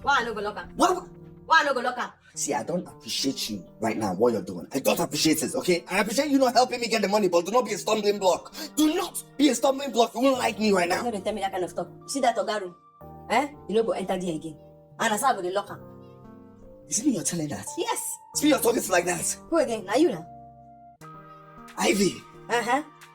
Why I no go lock am? What? Why I no go lock am? See, I don't appreciate you right now, what you're doing. I don't appreciate it, okay? I appreciate you not helping me get the money, but do not be a stumbling block. Do not be a stumbling block. You won't like me right now. You don't tell me that kind of stuff. See that Oga room? You no go enter there again. And I say I go dey lock am. Is it me you're telling that? Yes. It's me you're talking to like that. Who again? Now you now. Ivy.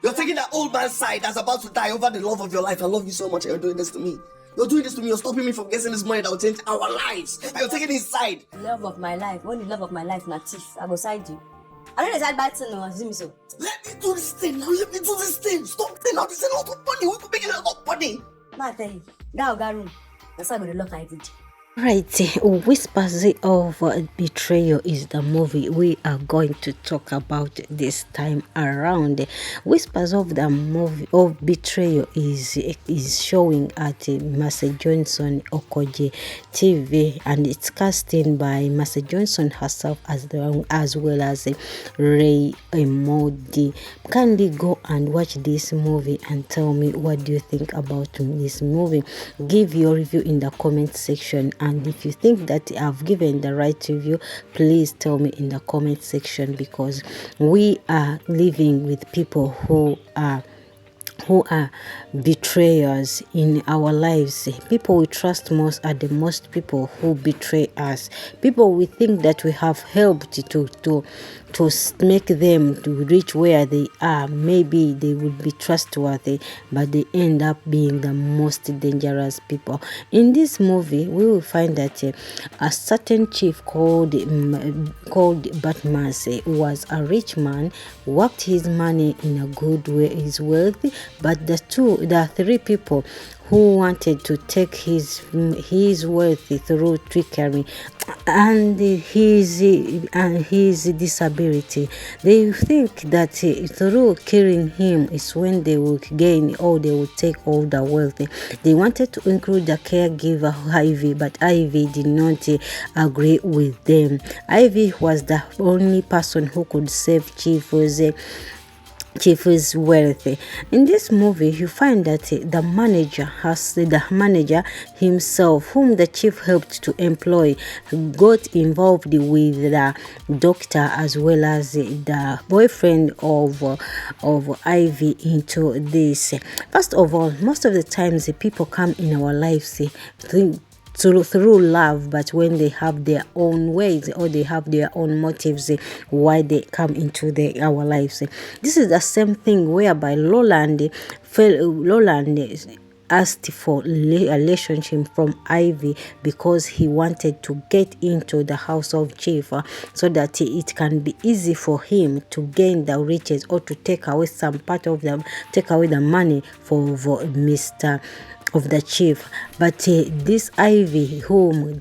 You're taking that old man's side that's about to die over the love of your life. I love you so much and you're doing this to me. You're doing this to me. You're stopping me from getting this money that will change our lives. And you're taking his side. Love of my life. Only love of my life, not thief. I go side you. I don't decide bad thing, no. See me so. Let me do this thing now. Let me do this thing. Stop saying now. This is a lot of money. We could make it a lot of money. I tell you. That Oga room. That's why I go to lock every day. Right, Whispers of Betrayal is the movie we are going to talk about this time around. Whispers of the movie of Betrayal is showing at Master Johnson Okojie TV, and it's casting by Master Johnson herself as well as Ray EMODI. Kindly go and watch this movie and tell me what do you think about this movie. Give your review in the comment section. And if you think that I've given the right review, please tell me in the comment section, because we are living with people who are betrayers in our lives. People we trust most are the most people who betray us. People we think that we have helped to make them to reach where they are. Maybe they would be trustworthy, but they end up being the most dangerous people. In this movie, we will find that a certain chief called Batmas was a rich man, worked his money in a good way, is wealthy, but the three people who wanted to take his wealth through trickery and his disability. They think that through killing him is when they will gain or they will take all the wealth. They wanted to include the caregiver Ivy, but Ivy did not agree with them. Ivy was the only person who could save Chief's wealth. In this movie, you find that the manager himself, whom the chief helped to employ, got involved with the doctor as well as the boyfriend of Ivy into this. First of all, most of the times the people come in our lives through love, but when they have their own ways or they have their own motives why they come into our lives. This is the same thing whereby Lowland asked for a relationship from Ivy because he wanted to get into the house of chief so that it can be easy for him to gain the riches or to take away some part of them, take away the money for Mr. of the chief. But this Ivy, whom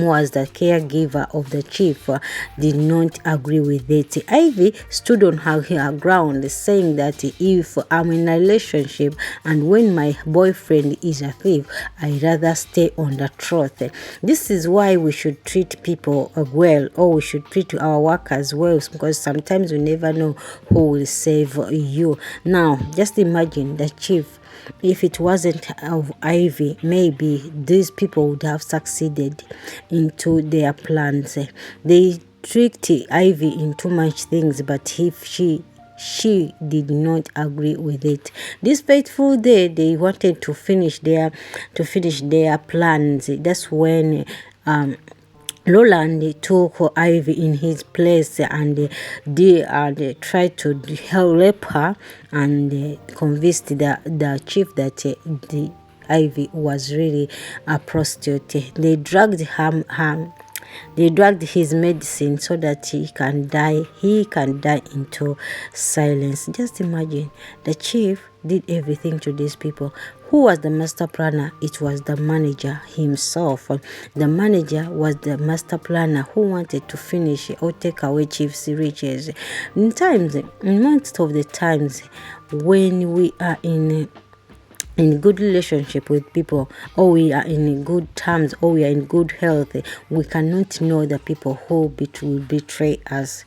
was the caregiver of the chief, did not agree with it. Ivy stood on her ground, saying that if I'm in a relationship and when my boyfriend is a thief, I'd rather stay on the truth. This is why we should treat people well, or we should treat our workers well, because sometimes we never know who will save you. Now, just imagine the chief. If it wasn't of Ivy, maybe these people would have succeeded into their plans. They tricked Ivy into much things, but if she did not agree with it. This fateful day, they wanted to finish their plans. That's when Lowland took Ivy in his place, and they tried to help her and convinced the chief that the Ivy was really a prostitute. They dragged his medicine so that he can die into silence. Just imagine, the chief did everything to these people. Who was the master planner? It was the manager himself. The manager was the master planner who wanted to finish or take away chief's riches. In most of the times when we are in in good relationship with people, or we are in good terms, or we are in good health, we cannot know the people who will betray us.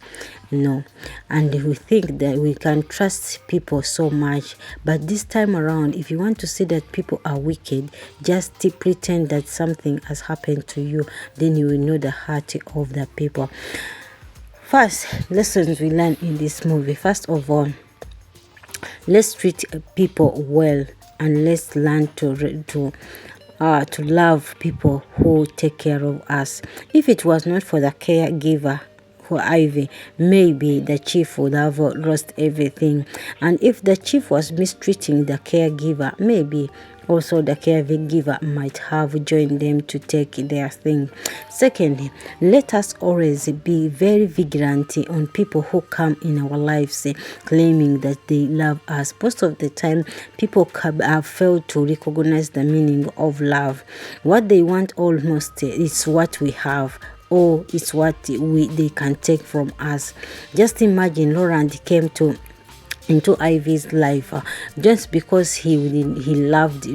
No. And we think that we can trust people so much, but this time around, if you want to see that people are wicked, just pretend that something has happened to you, then you will know the heart of the people. First, lessons we learn in this movie. First of all, let's treat people well, and let's learn to love people who take care of us. If it was not for the caregiver for Ivy, maybe the chief would have lost everything. And if the chief was mistreating the caregiver, maybe also the caregiver might have joined them to take their thing. Secondly, let us always be very vigilant on people who come in our lives claiming that they love us. Most of the time, people have failed to recognize the meaning of love. What they want almost is what we have, or it's what they can take from us. Just imagine Laurent came into Ivy's life just because he loved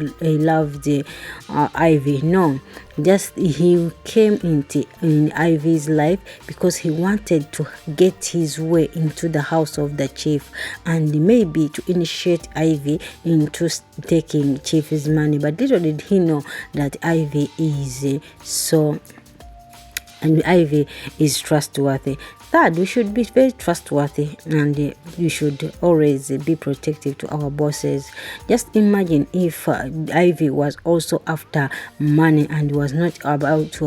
Ivy. No, just he came in Ivy's life because he wanted to get his way into the house of the chief, and maybe to initiate Ivy into taking chief's money. But little did he know that Ivy is Ivy is trustworthy. Third, we should be very trustworthy, and we should always be protective to our bosses. Just imagine if Ivy was also after money and was not about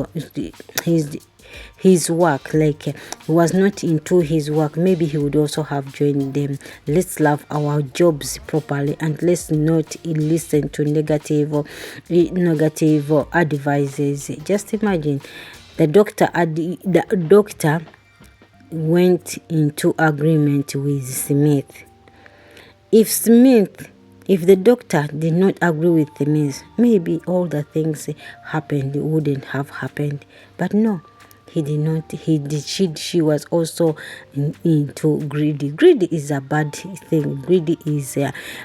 his work, like he was not into his work, maybe he would also have joined them. Let's love our jobs properly, and let's not listen to negative advices. Just imagine the doctor went into agreement with Smith. If the doctor did not agree with Smith, maybe all the things happened wouldn't have happened. But no, he did not. She was also into greedy. Greedy is a bad thing. Greedy is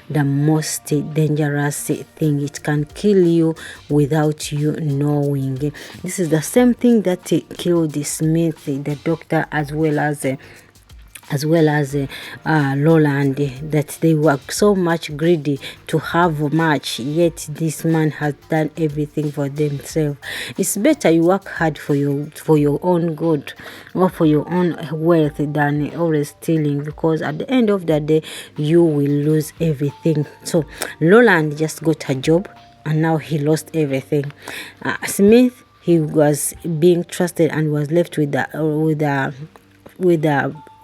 the most dangerous thing. It can kill you without you knowing. This is the same thing that killed Smith, the doctor, as well as Roland, that they were so much greedy to have much, yet this man has done everything for themselves. It's better you work hard for your own good or for your own wealth than always stealing, because at the end of the day you will lose everything. So Roland just got a job and now he lost everything. Smith, he was being trusted and was left with the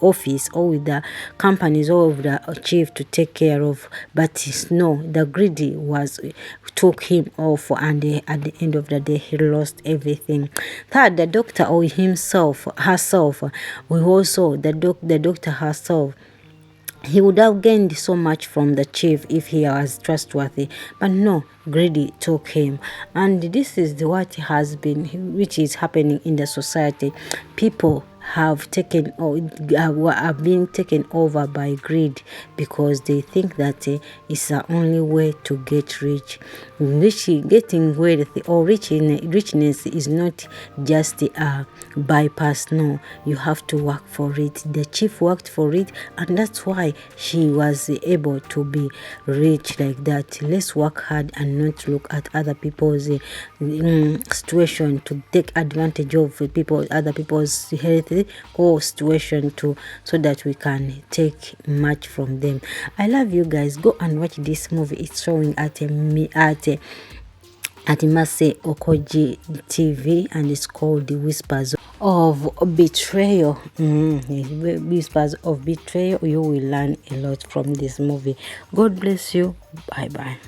office or with the companies or with the chief to take care of, but no, the greedy took him off, and at the end of the day he lost everything. Third, the doctor or herself, the doctor herself, he would have gained so much from the chief if he was trustworthy, but no, greedy took him. And this is which is happening in the society. People have been taken over by greed because they think that it's the only way to get rich. Getting wealthy or richness is not just a bypass. No, you have to work for it. The chief worked for it, and that's why she was able to be rich like that. Let's work hard and not look at other people's situation to take advantage of other people's health or situation so that we can take much from them. I love you guys. Go and watch this movie. It's showing at Mase Okojie TV, and it's called The Whispers of Betrayal. Whispers of Betrayal. You will learn a lot from this movie. God bless you. Bye bye.